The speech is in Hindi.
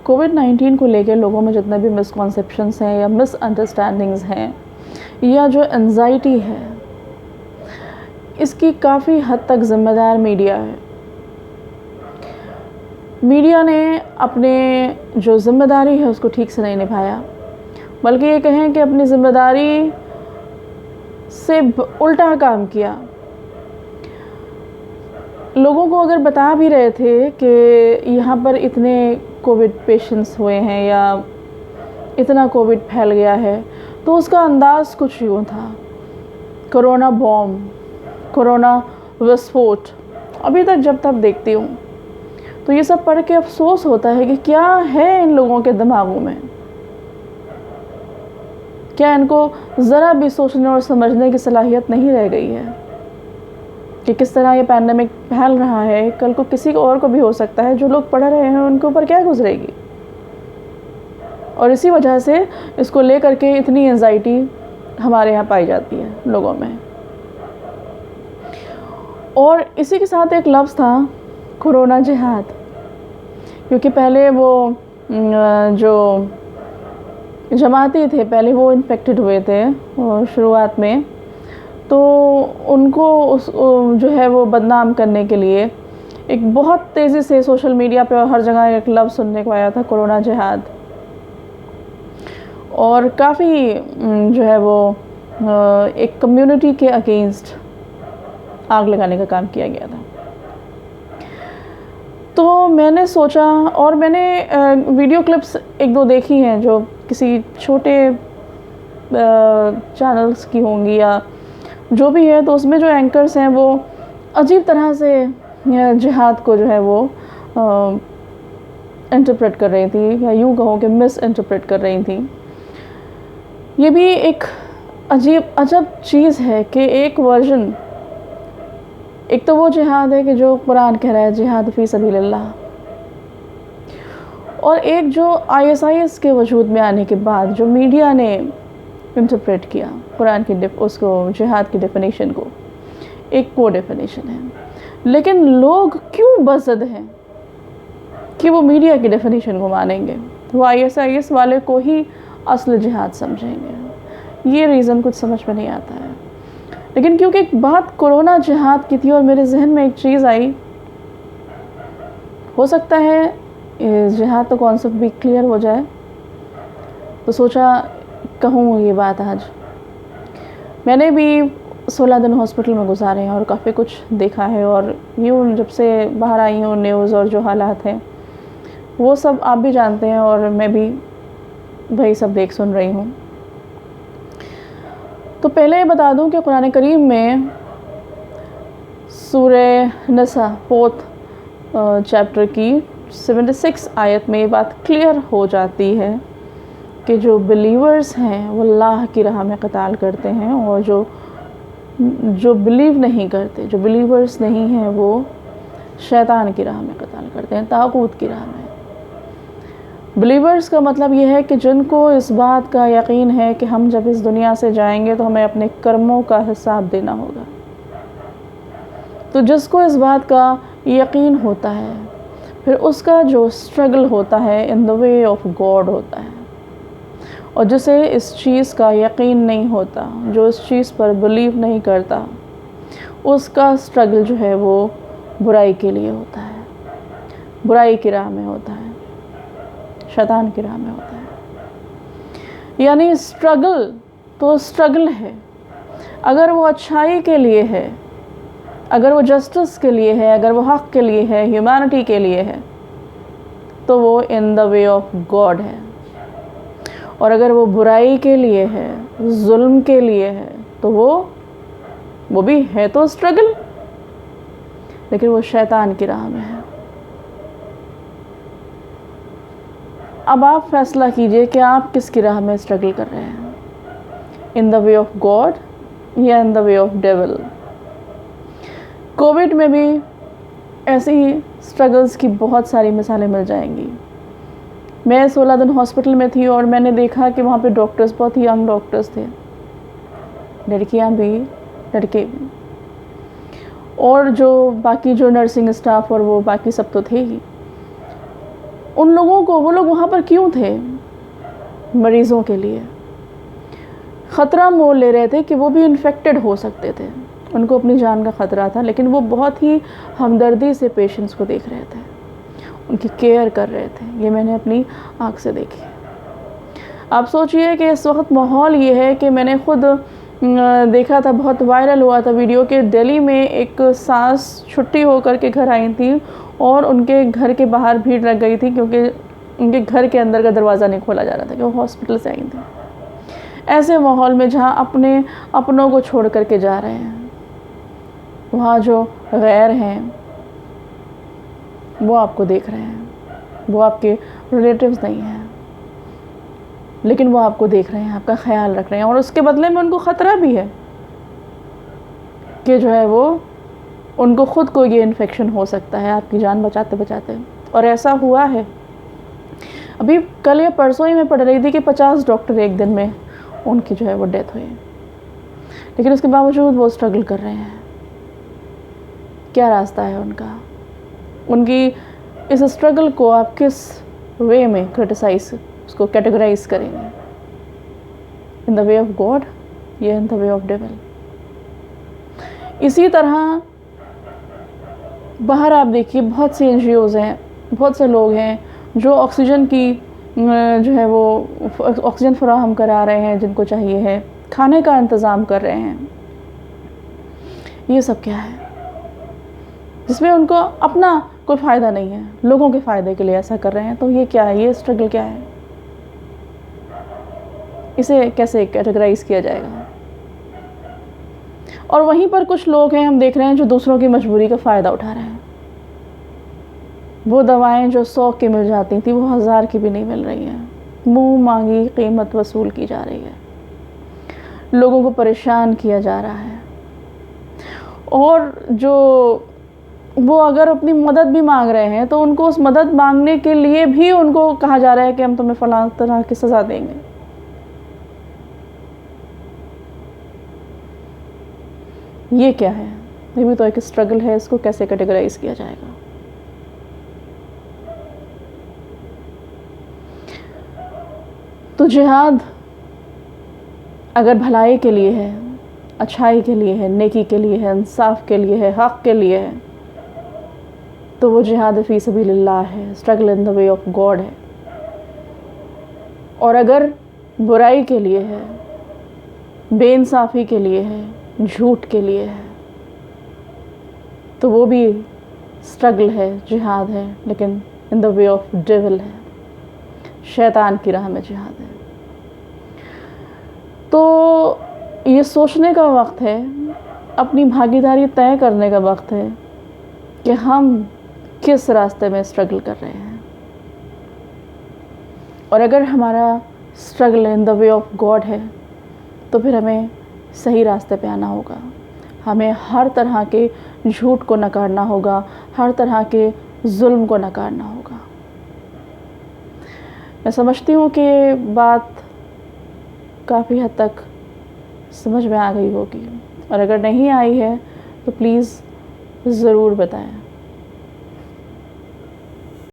कोविड-19 को लेकर लोगों में जितने भी मिसकॉन्सेप्शंस हैं या मिसअंडरस्टैंडिंग्स हैं या जो एंजाइटी है, इसकी काफ़ी हद तक ज़िम्मेदार मीडिया है। मीडिया ने अपने जो ज़िम्मेदारी है उसको ठीक से नहीं निभाया, बल्कि ये कहें कि अपनी ज़िम्मेदारी से उल्टा काम किया। लोगों को अगर बता भी रहे थे कि यहाँ पर इतने कोविड पेशेंट्स हुए हैं या इतना कोविड फैल गया है, तो उसका अंदाज़ कुछ यूँ था, कोरोना बॉम्ब, कोरोना विस्फोट। अभी तक जब तक देखती हूँ तो ये सब पढ़ के अफसोस होता है कि क्या है इन लोगों के दिमागों में। क्या इनको ज़रा भी सोचने और समझने की सलाहियत नहीं रह गई है कि किस तरह ये पैंडेमिक फैल रहा है, कल को किसी को और को भी हो सकता है। जो लोग पढ़ रहे हैं उनके ऊपर क्या गुजरेगी, और इसी वजह से इसको लेकर के इतनी एंजाइटी हमारे यहाँ पाई जाती है लोगों में। और इसी के साथ एक लफ्ज़ था, कोरोना जिहाद, क्योंकि पहले वो जो जमाती थे पहले वो इन्फेक्टेड हुए थे शुरुआत में, तो उनको जो है वो बदनाम करने के लिए एक बहुत तेज़ी से सोशल मीडिया पे और हर जगह एक लफ्ज़ सुनने को आया था, कोरोना जिहाद। और काफ़ी जो है वो एक कम्युनिटी के अगेंस्ट आग लगाने का काम किया गया था। तो मैंने सोचा, और मैंने वीडियो क्लिप्स एक दो देखी हैं जो किसी छोटे चैनल्स की होंगी या जो भी है, तो उसमें जो एंकर्स हैं वो अजीब तरह से जिहाद को जो है वो इंटरप्रेट कर रही थी, या यूँ कहो कि मिस इंटरप्रेट कर रही थी। ये भी एक अजब चीज़ है कि एक वर्जन, एक तो वो जिहाद है कि जो कुरान कह रहा है जिहाद फ़ी सबीलिल्लाह, और एक जो ISIS के वजूद में आने के बाद जो मीडिया ने इंटरप्रेट किया कुरान की उसको जिहाद की डेफिनेशन को, एक वो डेफिनेशन है। लेकिन लोग क्यों बज़द हैं कि वो मीडिया की डेफिनेशन को मानेंगे, वो ISIS वाले को ही असल जिहाद समझेंगे। ये रीज़न कुछ समझ में नहीं आता है। लेकिन क्योंकि एक बात कोरोना जिहाद की थी और मेरे जहन में एक चीज़ आई, हो सकता है जिहाद तो कॉन्सेप्ट भी क्लियर हो जाए, तो सोचा कहूँ ये बात आज। मैंने भी 16 दिन हॉस्पिटल में गुजारे हैं और काफ़ी कुछ देखा है, और यूँ जब से बाहर आई हूँ न्यूज़ और जो हालात हैं वो सब आप भी जानते हैं, और मैं भी भाई सब देख सुन रही हूँ। तो पहले बता दूं कि कुरान करीम में सूरह निसा 4th चैप्टर की 76 आयत में ये बात क्लियर हो जाती है कि जो बिलीवर्स हैं वो अल्लाह की राह में क़िताल करते हैं, और जो बिलीव नहीं करते, जो बिलीवर्स नहीं हैं, वो शैतान की राह में क़िताल करते हैं, तागूत की राह में। बिलीवर्स का मतलब ये है कि जिनको इस बात का यकीन है कि हम जब इस दुनिया से जाएंगे तो हमें अपने कर्मों का हिसाब देना होगा। तो जिसको इस बात का यकीन होता है, फिर उसका जो स्ट्रगल होता है इन द वे ऑफ गॉड होता है, और जिसे इस चीज़ का यकीन नहीं होता, जो इस चीज़ पर बिलीव नहीं करता, उसका स्ट्रगल जो है वो बुराई के लिए होता है, बुराई की राह में होता है, शैतान की राह में होता है। यानी स्ट्रगल तो स्ट्रगल है, अगर वो अच्छाई के लिए है, अगर वो जस्टिस के लिए है, अगर वो हक़ के लिए है, ह्यूमैनिटी के लिए है, तो वो इन द वे ऑफ गॉड है। और अगर वो बुराई के लिए है, जुल्म के लिए है, तो वो भी है तो स्ट्रगल, लेकिन वो शैतान की राह में है। अब आप फैसला कीजिए कि आप किसकी राह में स्ट्रगल कर रहे हैं, in the way of god या in the way of devil. COVID में भी ऐसी ही स्ट्रगल्स की बहुत सारी मिसालें मिल जाएंगी। मैं 16 दिन हॉस्पिटल में थी और मैंने देखा कि वहाँ पे डॉक्टर्स बहुत ही यंग डॉक्टर्स थे, लड़कियाँ भी लड़के भी, और जो बाकी जो नर्सिंग स्टाफ और वो बाकी सब तो थे ही। उन लोगों को, वो लोग वहाँ पर क्यों थे? मरीज़ों के लिए ख़तरा मोल ले रहे थे कि वो भी इन्फेक्टेड हो सकते थे, उनको अपनी जान का ख़तरा था, लेकिन वो बहुत ही हमदर्दी से पेशेंट्स को देख रहे थे, उनकी केयर कर रहे थे। ये मैंने अपनी आँख से देखी। आप सोचिए कि इस वक्त माहौल ये है कि मैंने ख़ुद देखा था, बहुत वायरल हुआ था वीडियो कि दिल्ली में एक सास छुट्टी होकर के घर आई थी और उनके घर के बाहर भीड़ लग गई थी क्योंकि उनके घर के अंदर का दरवाज़ा नहीं खोला जा रहा था कि वो हॉस्पिटल से आई थी। ऐसे माहौल में जहाँ अपनों को छोड़ करके जा रहे हैं, वहाँ जो गैर हैं वो आपको देख रहे हैं, वो आपके रिलेटिव्स नहीं हैं, लेकिन वो आपको देख रहे हैं, आपका ख्याल रख रहे हैं, और उसके बदले में उनको ख़तरा भी है कि जो है वो उनको ख़ुद को ये इन्फेक्शन हो सकता है आपकी जान बचाते बचाते। और ऐसा हुआ है। अभी कल या परसों ही मैं पढ़ रही थी कि 50 डॉक्टर एक दिन में उनकी जो है वो डेथ हुई, लेकिन उसके बावजूद वो स्ट्रगल कर रहे हैं। क्या रास्ता है उनका? उनकी इस स्ट्रगल को आप किस वे में क्रिटिसाइज, उसको कैटेगराइज करेंगे? In the way of god या in the way of devil? इसी तरह बाहर आप देखिए, बहुत सी NGOs हैं, बहुत से लोग हैं जो ऑक्सीजन की जो है वो ऑक्सीजन फराहम करा रहे हैं जिनको चाहिए है, खाने का इंतज़ाम कर रहे हैं। ये सब क्या है जिसमें उनको अपना कोई फ़ायदा नहीं है, लोगों के फ़ायदे के लिए ऐसा कर रहे हैं? तो ये क्या है? ये स्ट्रगल क्या है? इसे कैसे कैटेगराइज किया जाएगा? और वहीं पर कुछ लोग हैं, हम देख रहे हैं, जो दूसरों की मजबूरी का फ़ायदा उठा रहे हैं। वो दवाएं जो 100 की मिल जाती थी वो 1000 की भी नहीं मिल रही हैं, मुंह मांगी कीमत वसूल की जा रही है, लोगों को परेशान किया जा रहा है। और जो वो अगर अपनी मदद भी मांग रहे हैं तो उनको उस मदद मांगने के लिए भी उनको कहा जा रहा है कि हम तुम्हें फलां तरह की सज़ा देंगे। ये क्या है? ये भी तो एक स्ट्रगल है, इसको कैसे कैटेगराइज किया जाएगा? तो जिहाद अगर भलाई के लिए है, अच्छाई के लिए है, नेकी के लिए है, इंसाफ के लिए है, हक़ के लिए है, तो वो जिहाद फ़ी सबीलिल्लाह है, struggle in the way of God है। और अगर बुराई के लिए है, बेइंसाफ़ी के लिए है, झूठ के लिए है, तो वो भी स्ट्रगल है, जिहाद है, लेकिन इन द वे ऑफ डेविल है, शैतान की राह में जिहाद है। तो ये सोचने का वक्त है, अपनी भागीदारी तय करने का वक्त है कि हम किस रास्ते में स्ट्रगल कर रहे हैं। और अगर हमारा struggle in the way of God है तो फिर हमें सही रास्ते पे आना होगा, हमें हर तरह के झूठ को नकारना होगा, हर तरह के जुल्म को नकारना होगा। मैं समझती हूँ कि बात काफ़ी हद तक समझ में आ गई होगी, और अगर नहीं आई है तो प्लीज़ ज़रूर बताएं।